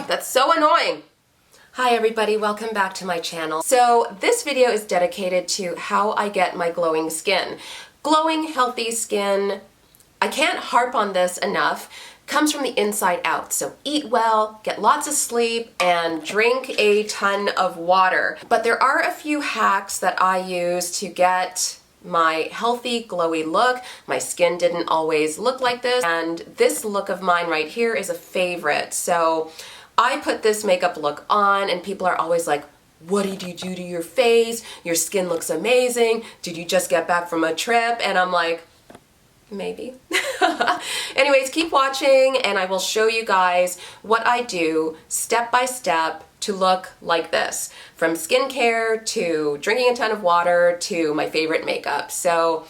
That's so annoying. Hi everybody, welcome back to my channel. So this video is dedicated to how I get my glowing skin. Glowing, healthy skin, I can't harp on this enough, comes from the inside out. So eat well, get lots of sleep, and drink a ton of water. But there are a few hacks that I use to get my healthy, glowy look. My skin didn't always look like this, and this look of mine right here is a favorite. So I put this makeup look on and people are always like, what did you do to your face? Your skin looks amazing. Did you just get back from a trip? And I'm like, maybe. Anyways, keep watching and I will show you guys what I do step by step to look like this. From skincare to drinking a ton of water to my favorite makeup. So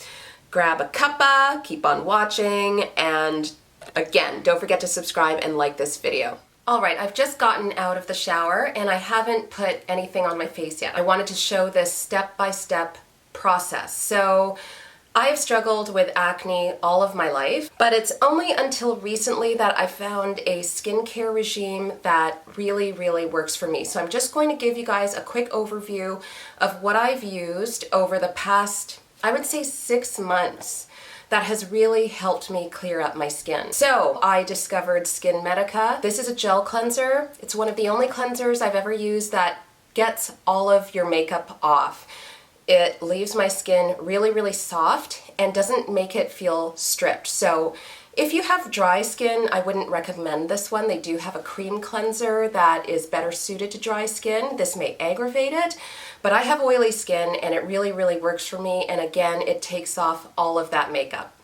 grab a cuppa, keep on watching, and again, don't forget to subscribe and like this video. Alright, I've just gotten out of the shower and I haven't put anything on my face yet. I wanted to show this step-by-step process. So I have struggled with acne all of my life, but it's only until recently that I found a skincare regime that really, really works for me. So I'm just going to give you guys a quick overview of what I've used over the past, I would say 6 months. That has really helped me clear up my skin. So I discovered Skin Medica. This is a gel cleanser. It's one of the only cleansers I've ever used that gets all of your makeup off. It leaves my skin really, really soft and doesn't make it feel stripped. So if you have dry skin, I wouldn't recommend this one. They do have a cream cleanser that is better suited to dry skin. This may aggravate it, but I have oily skin and it really, really works for me. And again, it takes off all of that makeup.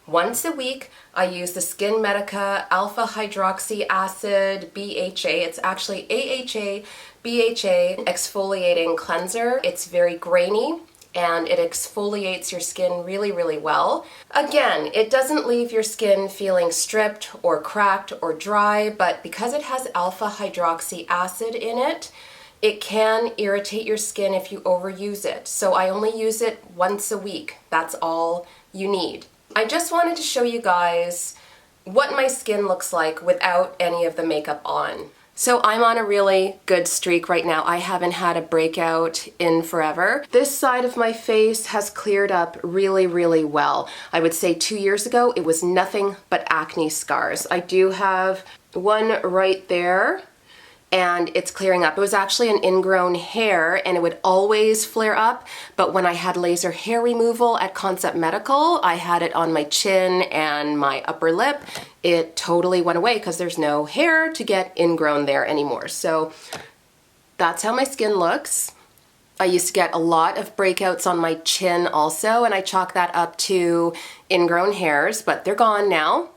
Once a week, I use the Skin Medica Alpha Hydroxy Acid BHA. It's actually AHA BHA exfoliating cleanser. It's very grainy and it exfoliates your skin really, really well. Again, it doesn't leave your skin feeling stripped or cracked or dry, but because it has alpha hydroxy acid in it, it can irritate your skin if you overuse it. So I only use it once a week. That's all you need. I just wanted to show you guys what my skin looks like without any of the makeup on. So I'm on a really good streak right now. I haven't had a breakout in forever. This side of my face has cleared up really, really well. I would say 2 years ago, it was nothing but acne scars. I do have one right there, and it's clearing up. It was actually an ingrown hair and it would always flare up, but when I had laser hair removal at Concept Medical, I had it on my chin and my upper lip. It totally went away because there's no hair to get ingrown there anymore. So that's how my skin looks. I used to get a lot of breakouts on my chin also, and I chalk that up to ingrown hairs, but they're gone now.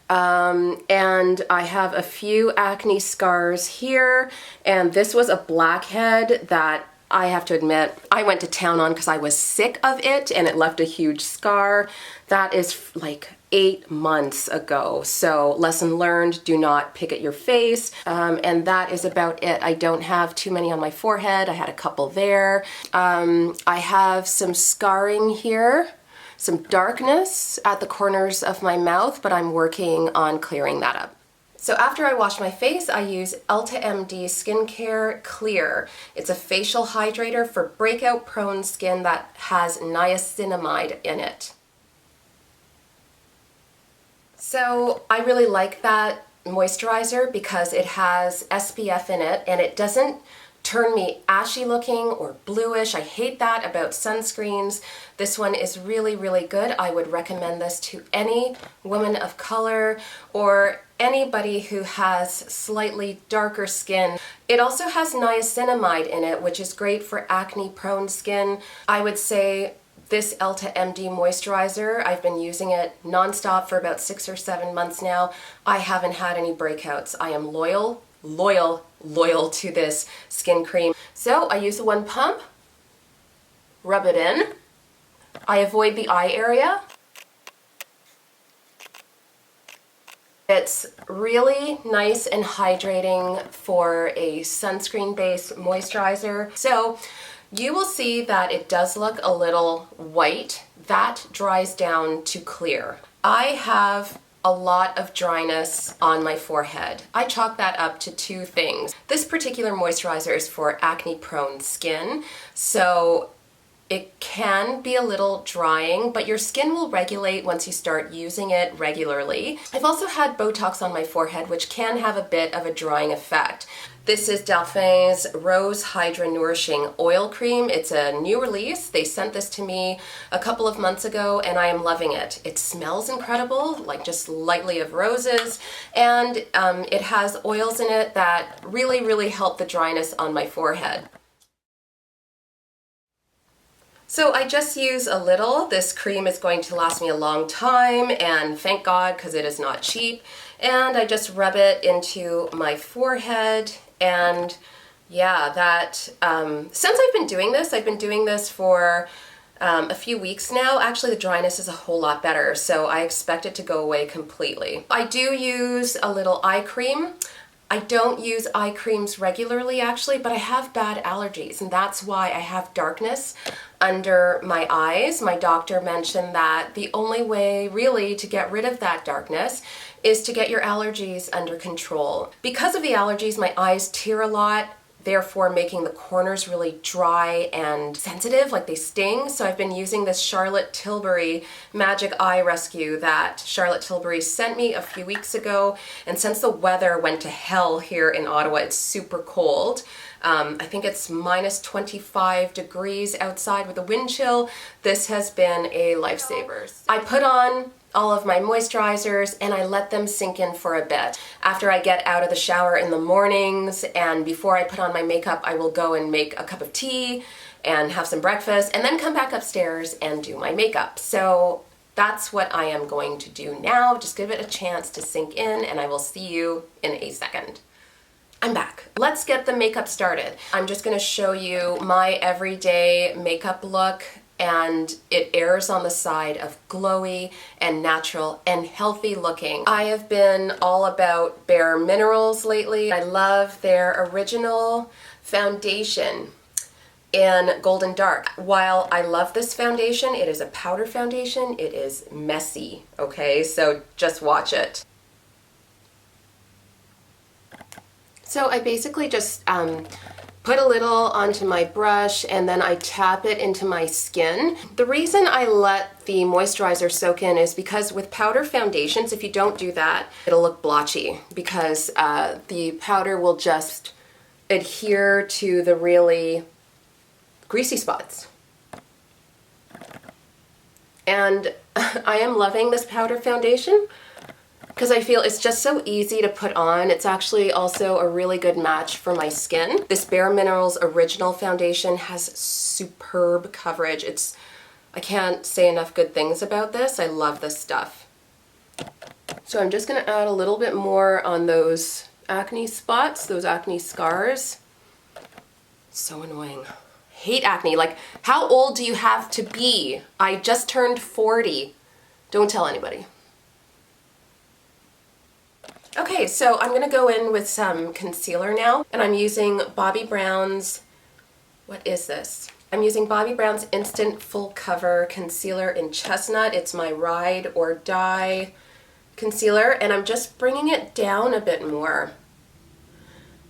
And I have a few acne scars here, and this was a blackhead that I have to admit I went to town on because I was sick of it and it left a huge scar. That is like 8 months ago. So lesson learned, do not pick at your face. And that is about it. I don't have too many on my forehead. I had a couple there. I have some scarring here. Some darkness at the corners of my mouth, but I'm working on clearing that up. So after I wash my face, I use Elta MD Skincare Clear. It's a facial hydrator for breakout prone skin that has niacinamide in it. So I really like that moisturizer because it has SPF in it and it doesn't turn me ashy looking or bluish. I hate that about sunscreens. This one is really, really good. I would recommend this to any woman of color or anybody who has slightly darker skin. It also has niacinamide in it, which is great for acne-prone skin. I would say this Elta MD moisturizer, I've been using it nonstop for about 6 or 7 months now. I haven't had any breakouts. I am loyal to this skin cream. So I use the one pump, rub it in. I avoid the eye area. It's really nice and hydrating for a sunscreen-based moisturizer. So you will see that it does look a little white. That dries down to clear. I have a lot of dryness on my forehead. I chalk that up to two things. This particular moisturizer is for acne-prone skin, so it can be a little drying, but your skin will regulate once you start using it regularly. I've also had Botox on my forehead, which can have a bit of a drying effect. This is Delphin's Rose Hydra Nourishing Oil Cream. It's a new release. They sent this to me a couple of months ago and I am loving it. It smells incredible, like just lightly of roses, and it has oils in it that really help the dryness on my forehead. So I just use a little. This cream is going to last me a long time, and thank God, because it is not cheap. And I just rub it into my forehead, and yeah, that, since I've been doing this for a few weeks now. Actually, the dryness is a whole lot better, so I expect it to go away completely. I do use a little eye cream. I don't use eye creams regularly actually, but I have bad allergies, and that's why I have darkness under my eyes. My doctor mentioned that the only way really to get rid of that darkness is to get your allergies under control. Because of the allergies, my eyes tear a lot, therefore making the corners really dry and sensitive, like they sting. So I've been using this Charlotte Tilbury Magic Eye Rescue that Charlotte Tilbury sent me a few weeks ago. And since the weather went to hell here in Ottawa, it's super cold. I think it's minus 25 degrees outside with a wind chill. This has been a lifesaver. I put on all of my moisturizers and I let them sink in for a bit. After I get out of the shower in the mornings and before I put on my makeup, I will go and make a cup of tea and have some breakfast and then come back upstairs and do my makeup. So that's what I am going to do now. Just give it a chance to sink in, and I will see you in a second. I'm back. Let's get the makeup started. I'm just going to show you my everyday makeup look, and it errs on the side of glowy and natural and healthy looking. I have been all about Bare Minerals lately. I love their original foundation in Golden Dark. While I love this foundation, it is a powder foundation. It is messy, okay? So just watch it. So I basically just put a little onto my brush and then I tap it into my skin. The reason I let the moisturizer soak in is because with powder foundations, if you don't do that, it'll look blotchy because the powder will just adhere to the really greasy spots. And I am loving this powder foundation because I feel it's just so easy to put on. It's actually also a really good match for my skin. This Bare Minerals Original Foundation has superb coverage. I can't say enough good things about this. I love this stuff. So I'm just gonna add a little bit more on those acne spots, those acne scars. So annoying. Hate acne. Like, how old do you have to be? I just turned 40. Don't tell anybody. Okay, so I'm going to go in with some concealer now, and I'm using Bobbi Brown's, what is this? I'm using Bobbi Brown's Instant Full Cover Concealer in Chestnut. It's my Ride or Die concealer, and I'm just bringing it down a bit more.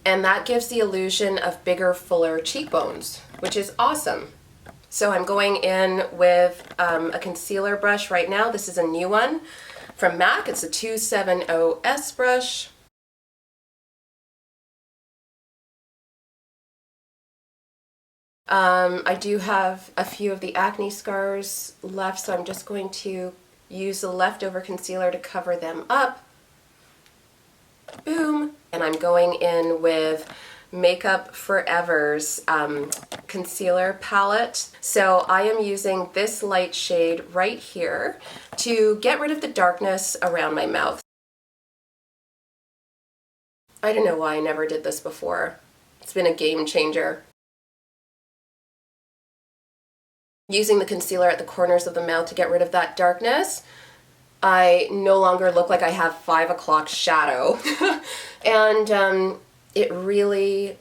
And that gives the illusion of bigger, fuller cheekbones, which is awesome. So I'm going in with a concealer brush right now. This is a new one from MAC. It's a 270S brush. I do have a few of the acne scars left, so I'm just going to use the leftover concealer to cover them up. Boom. And I'm going in with Makeup Forever's concealer palette. So I am using this light shade right here to get rid of the darkness around my mouth. I don't know why I never did this before. It's been a game changer. Using the concealer at the corners of the mouth to get rid of that darkness, I no longer look like I have 5 o'clock shadow. And it really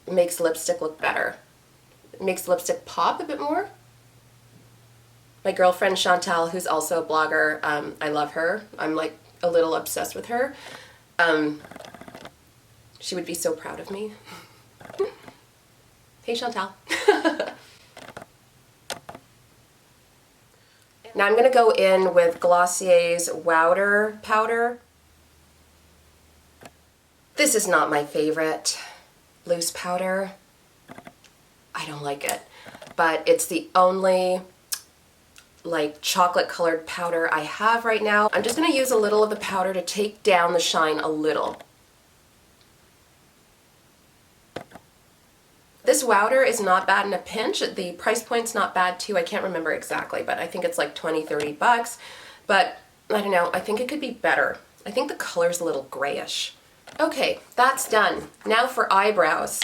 makes lipstick look better. It makes lipstick pop a bit more. My girlfriend Chantal, who's also a blogger, I love her. I'm like a little obsessed with her. She would be so proud of me. Hey, Chantal. Now I'm going to go in with Glossier's Wowder Powder. This is not my favorite loose powder. I don't like it, but it's the only like chocolate colored powder I have right now. I'm just going to use a little of the powder to take down the shine a little. This Wowder is not bad in a pinch. The price point's not bad too. I can't remember exactly, but I think it's like 20-30 bucks. But I don't know, I think it could be better. I think the color's a little grayish. Okay, that's done. Now for eyebrows.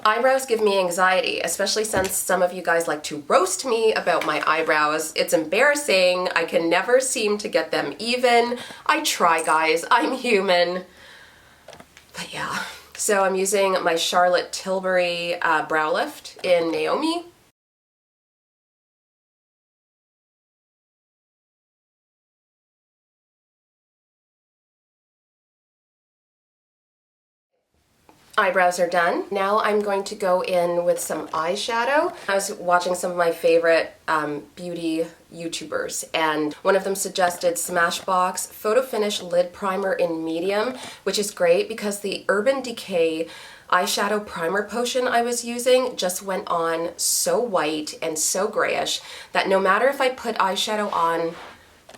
Eyebrows give me anxiety, especially since some of you guys like to roast me about my eyebrows. It's embarrassing. I can never seem to get them even. I try, guys. I'm human. But yeah. So I'm using my Charlotte Tilbury Brow Lift in Naomi. Eyebrows are done. Now I'm going to go in with some eyeshadow. I was watching some of my favorite beauty YouTubers, and one of them suggested Smashbox Photo Finish Lid Primer in medium, which is great because the Urban Decay eyeshadow primer potion I was using just went on so white and so grayish that no matter if I put eyeshadow on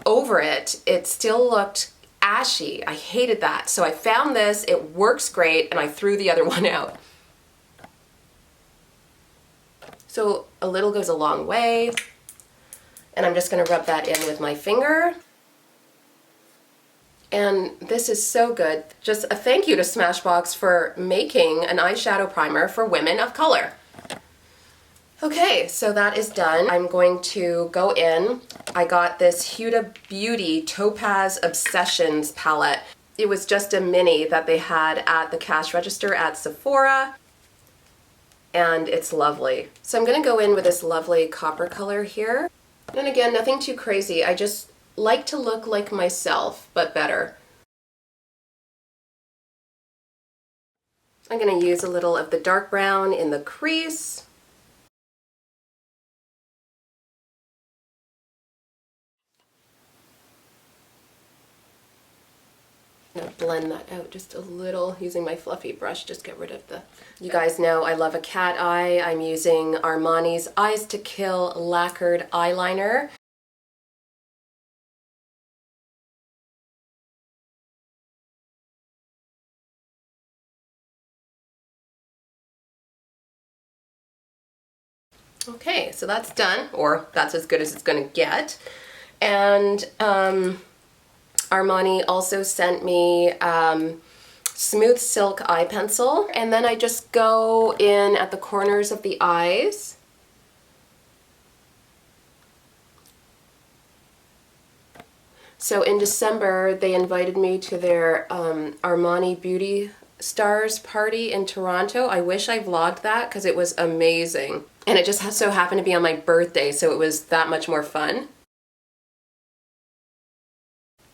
over it, it still looked ashy. I hated that. So I found this, it works great, and I threw the other one out. So a little goes a long way, and I'm just going to rub that in with my finger. And this is so good. Just a thank you to Smashbox for making an eyeshadow primer for women of color. Okay, so that is done. I'm going to go in. I got this Huda Beauty Topaz Obsessions palette. It was just a mini that they had at the cash register at Sephora, and it's lovely. So I'm going to go in with this lovely copper color here. And again, nothing too crazy. I just like to look like myself, but better. I'm going to use a little of the dark brown in the crease. I'm going to blend that out just a little using my fluffy brush, just get rid of the... You guys know I love a cat eye. I'm using Armani's Eyes to Kill lacquered eyeliner. Okay, so that's done, or that's as good as it's going to get. And Armani also sent me Smooth Silk eye pencil, and then I just go in at the corners of the eyes. So in December, they invited me to their Armani Beauty Stars party in Toronto. I wish I vlogged that because it was amazing. And it just so happened to be on my birthday, so it was that much more fun.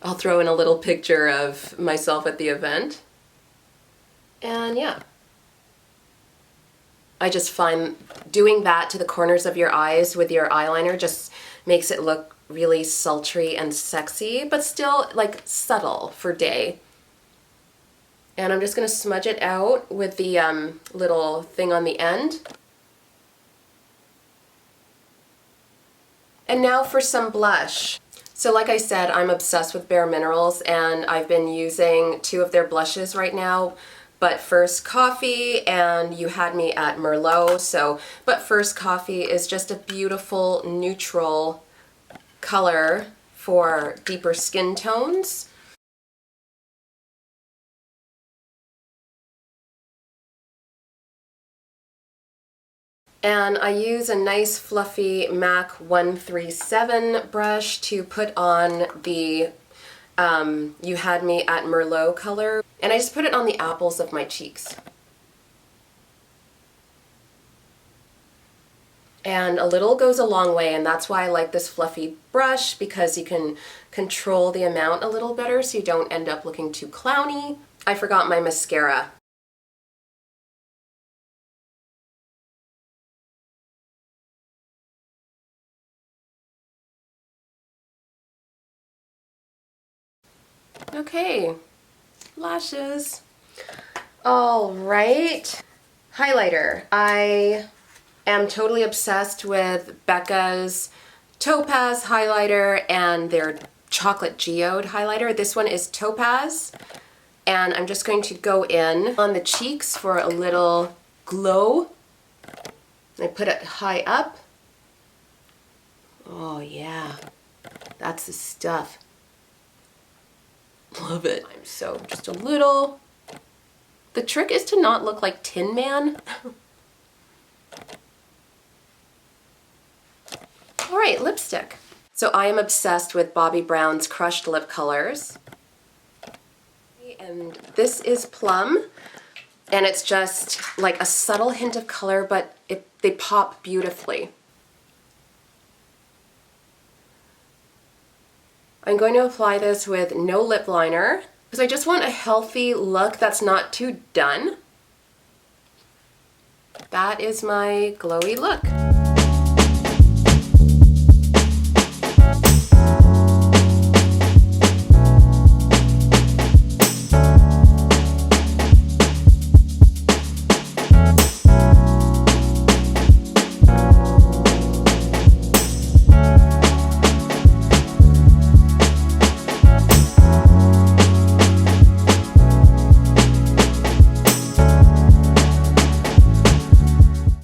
I'll throw in a little picture of myself at the event. And yeah. I just find doing that to the corners of your eyes with your eyeliner just makes it look really sultry and sexy, but still like subtle for day. And I'm just going to smudge it out with the little thing on the end. And now for some blush. So like I said, I'm obsessed with Bare Minerals, and I've been using two of their blushes right now, But First Coffee and You Had Me at Merlot. So But First Coffee is just a beautiful neutral color for deeper skin tones. And I use a nice fluffy MAC 137 brush to put on the You Had Me at Merlot color. And I just put it on the apples of my cheeks. And a little goes a long way, and that's why I like this fluffy brush, because you can control the amount a little better so you don't end up looking too clowny. I forgot my mascara. Okay, lashes. All right, highlighter. I am totally obsessed with Becca's Topaz highlighter and their chocolate geode highlighter. This one is Topaz, and I'm just going to go in on the cheeks for a little glow. I put it high up. Oh yeah, that's the stuff. Love it. So just a little. The trick is to not look like Tin Man. All right, lipstick. So I am obsessed with Bobbi Brown's Crushed Lip Colors. And this is Plum. And it's just like a subtle hint of color, but they pop beautifully. I'm going to apply this with no lip liner because I just want a healthy look that's not too done. That is my glowy look.